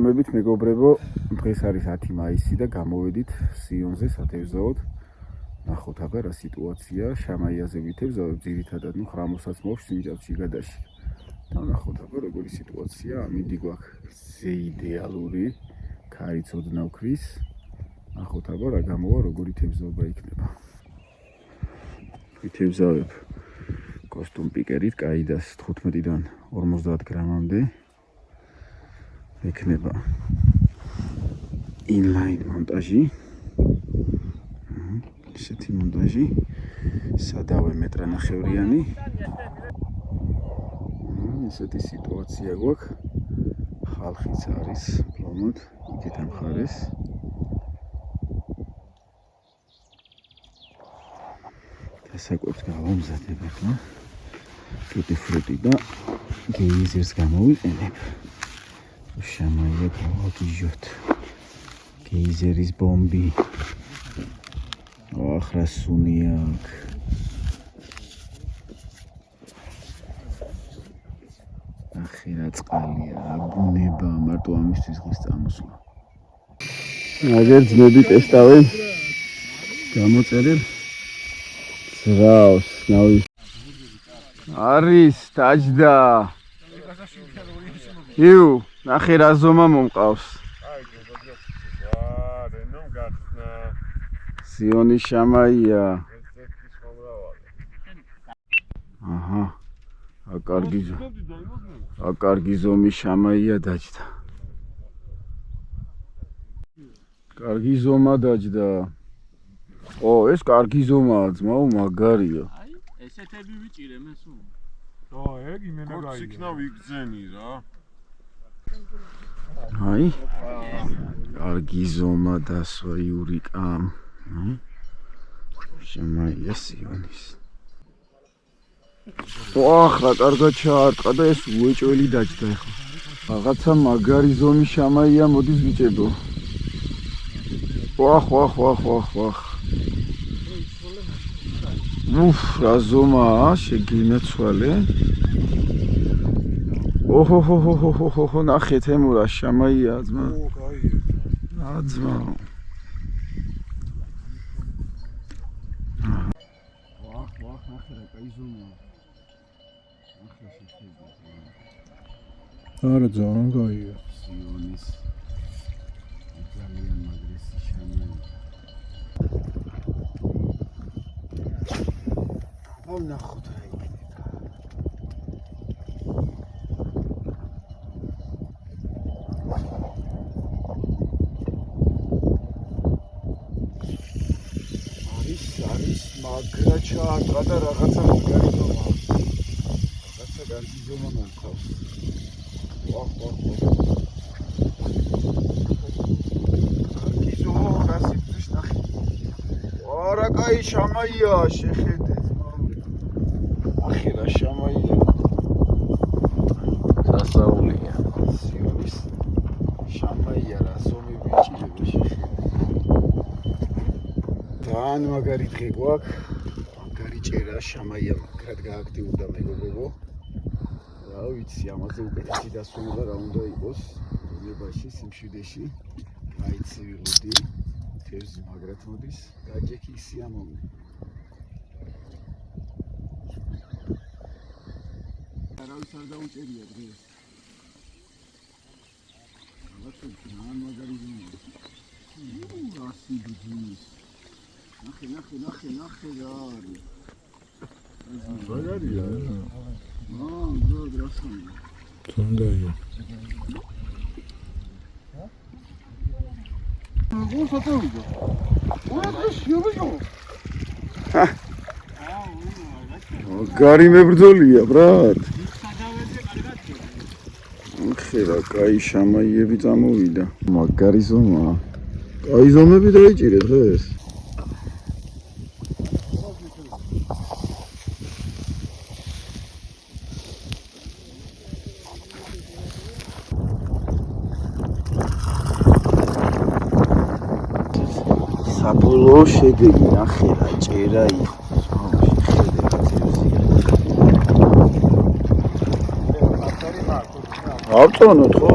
მებით მეგობრებო, დღეს არის 10 მაისი და გამოვედით სიონზე სათევზაოდ. ნახოთ აბა რა სიტუაცია, შამაიაზე ვითევზავებ ძირითადად, ხრამოსაც მოვს სინჯავში გადაში. და ნახოთ აბა როგორი სიტუაცია, ამინდი გვაქვს ზეიდეალური, ქარიც ოდნავ ქრის. ნახოთ აბა რა გამოვა, როგორი თევზაობა იქნება. ვითევზავებ კოსტუმ პიკერით, კაიდას 15-დან 50 გრამამდე. ექნება inline მონტაჟი. ესეთი მონტაჟი, სადავე მეტრანახევრიანი. ესეთი სიტუაცია გვაქვს. ხალხიც არის პრომოთ, იქით ამხარეს. დასაკვებს გავამზადებ ახლა. ტუტი ფრუტი და გეიზერს გამოვიყენებ. შამაია გავაგიჟოთ. გეიზერის ბომბი. ახრა სუნი აქვს. ახი რა წყალია, რა ბუნება, მარტო ამისთვის ღის წამოსვლა. აგერ ძმები ტესტავენ. გამოწერებ. ზრავს, ნავი. არის დაჯდა. იუ, ნახე რა ზომა მომყავს. სიონი შამაია. აჰა. აკარგი ზომი შამაია დაჯდა. კარგი ზომა დაჯდა. ო, ეს კარგი ზომაა, ძმაო, მაგარია. აი, ესეთები ვიჭირე მე სულ. ო, ეგ იმენა გაიგე. იქნა ვიგზენი რა. აი. კარგი ზომა დასვა იურიკამ. შამაია სიონის. ახლა კარგად ჩაარტყა და ეს უეჭველი დაჯდა ახლა. რაღაცა მაგარი ზომი შამაია მოდის ბიჭებო. ვახ. უფ, რა ზომაა, შეგინაცვალე. ოჰო, ნახეთ ემურა შამაია ძმა. ო, კაია. აძმა. ვახ, ნახე რა კაი ზომაა. ახლა შეხედე. არა, ძალიან კაია. სიონის ძალიან მაგრესი შამაია. ნახოთ რა იქნება. არის მაგრა ჩაარტყა და რაღაცა მაგარი ზომა. რაღაცა კარგი ზომა მომხავს. ვახ. კარგი ზომა, გასიფრის ნახე. არა კაი შამაია, შეხედე. ახლა შამაია. სასაულია. სიონის შამაია რა ზომები იჭირება შეხედე. ძალიან მაგარი დღე გვაქვს. მაგარი ჭერა შამაია მაგრად გააქტიურდა მეგობრებო. რა ვიცი, ამაზე უკეთესი დასვენება რა უნდა იყოს. ნებაში, სიმშვიდეში. აიცი ვიღუდი. თევზი მაგრად მოდის. გაჯექი სიამოვნე. არავის არ დაუჭერია დღეს. რაღაცა ძალიან მაგარი ზომაა. რასი ბიძის. ნახე რა არის. მაგარია. გოდ რასამი. თუნდაია. გოსატოვიდა. გარი მებრძოლია, ბრატ. ხერა, კაი შამაიები წამოვიდა. მაგარი ზომაა. კაი ზომები დაიჭირე დღეს. საბოლოო შედეგი, ნახე რა ჭერა იყო. შეხედე რა თევზია. ავწონოთ ხო?